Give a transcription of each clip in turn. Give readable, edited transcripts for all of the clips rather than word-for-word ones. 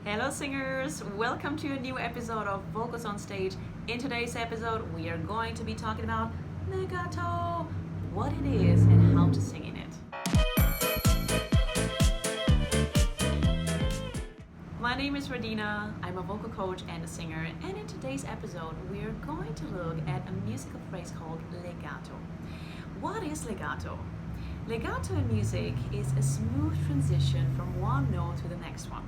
Hello singers, welcome to a new episode of Vocals on Stage. In today's episode we are going to be talking about legato, what it is and how to sing in it. My name is Radina, I'm a vocal coach and a singer, and in today's episode we are going to look at a musical phrase called legato. What is legato? Legato in music is a smooth transition from one note to the next one.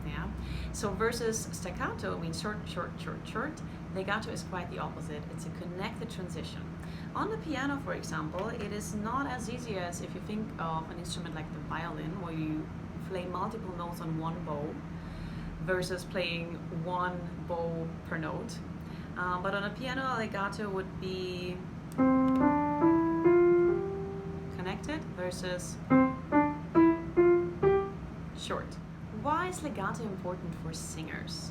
Yeah. So versus staccato means short, short, short, short. Legato is quite the opposite. It's a connected transition. On the piano, for example, it is not as easy as if you think of an instrument like the violin, where you play multiple notes on one bow versus playing one bow per note. But on a piano, legato would be connected versus short. Why is legato important for singers?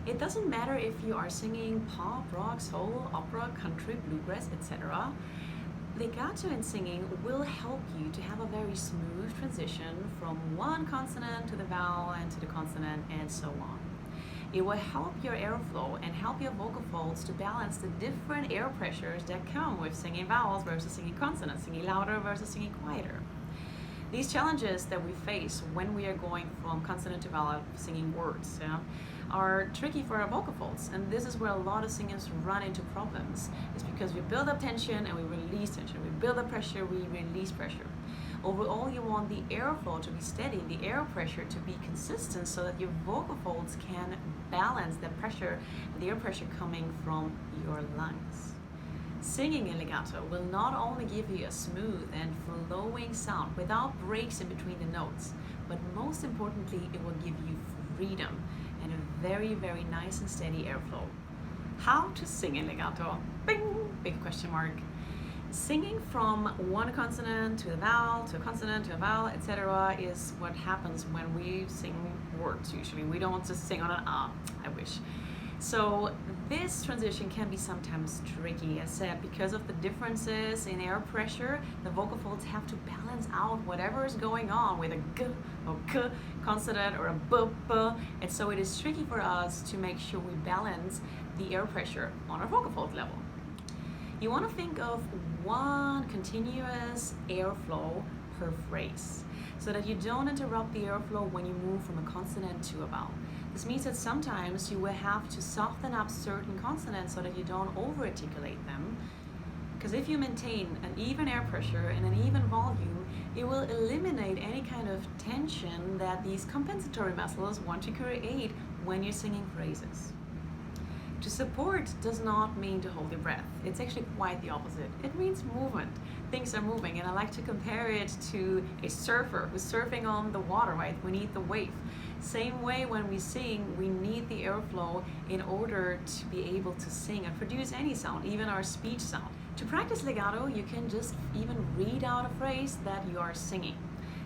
It doesn't matter if you are singing pop, rock, soul, opera, country, bluegrass, etc. Legato in singing will help you to have a very smooth transition from one consonant to the vowel and to the consonant and so on. It will help your airflow and help your vocal folds to balance the different air pressures that come with singing vowels versus singing consonants, singing louder versus singing quieter. These challenges that we face when we are going from consonant to vowel singing words are tricky for our vocal folds, and this is where a lot of singers run into problems. It's because we build up tension and we release tension. We build up pressure, we release pressure. Overall, you want the airflow to be steady, the air pressure to be consistent so that your vocal folds can balance the pressure, the air pressure coming from your lungs. Singing in legato will not only give you a smooth and flowing sound without breaks in between the notes, but most importantly, it will give you freedom and a very, very nice and steady airflow. How to sing in legato? Bing! Big question mark. Singing from one consonant to a vowel, to a consonant, to a vowel, etc. is what happens when we sing words usually. We don't just sing on an ah, I wish. So this transition can be sometimes tricky, as said, because of the differences in air pressure. The vocal folds have to balance out whatever is going on with a g or k consonant or a b, and so it is tricky for us to make sure we balance the air pressure on our vocal fold level. You want to think of one continuous airflow per phrase, so that you don't interrupt the airflow when you move from a consonant to a vowel. This means that sometimes you will have to soften up certain consonants so that you don't over-articulate them. Because if you maintain an even air pressure and an even volume, it will eliminate any kind of tension that these compensatory muscles want to create when you're singing phrases. To support does not mean to hold your breath. It's actually quite the opposite. It means movement. Things are moving, and I like to compare it to a surfer who's surfing on the water, right? We need the wave. Same way when we sing, we need the airflow in order to be able to sing and produce any sound, even our speech sound. To practice legato, you can just even read out a phrase that you are singing.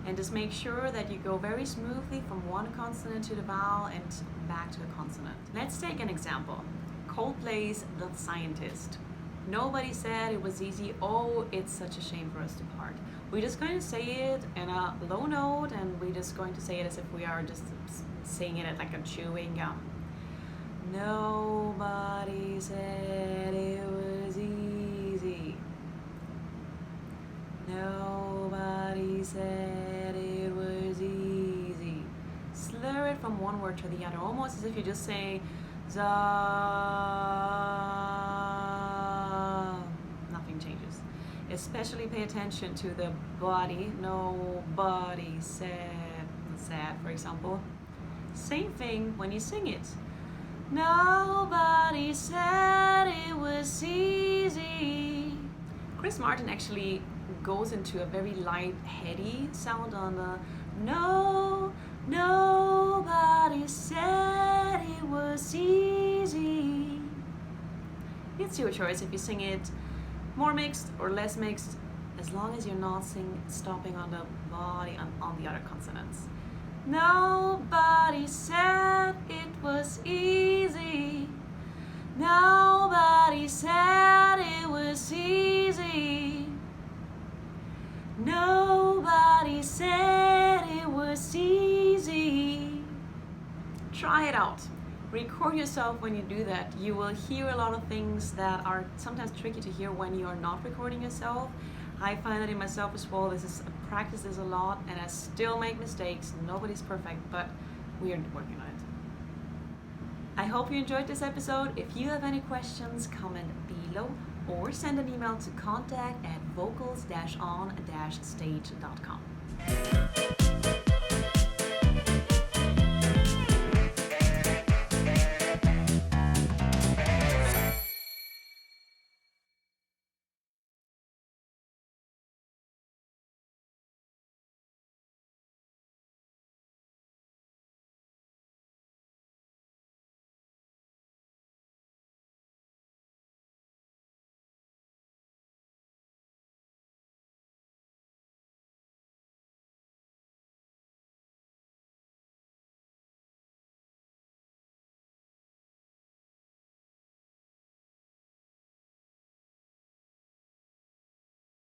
And just make sure that you go very smoothly from one consonant to the vowel and back to the consonant. Let's take an example. Coldplay's The Scientist. Nobody said it was easy. Oh, it's such a shame for us to part. We're just going to say it in a low note, and we're just going to say it as if we are just saying it like a chewing gum. Nobody said it was easy. Nobody said it was easy. Slur it from one word to the other, almost as if you're just saying za. Nothing changes. Especially pay attention to the body. Nobody said, for example. Same thing when you sing it. Nobody said it was easy. Chris Martin actually goes into a very light, heady sound on the no. Nobody said it was easy. It's your choice if you sing it more mixed or less mixed, as long as you're not stopping on the body on the other consonants. Nobody said it was easy. Nobody said it was easy. Nobody said it was easy. Try it out. Record yourself when you do that. You will hear a lot of things that are sometimes tricky to hear when you are not recording yourself. I find that in myself as well. I practice this a lot and I still make mistakes. Nobody's perfect, but we are working on it. I hope you enjoyed this episode. If you have any questions, comment below or send an email to contact@vocals-on-stage.com.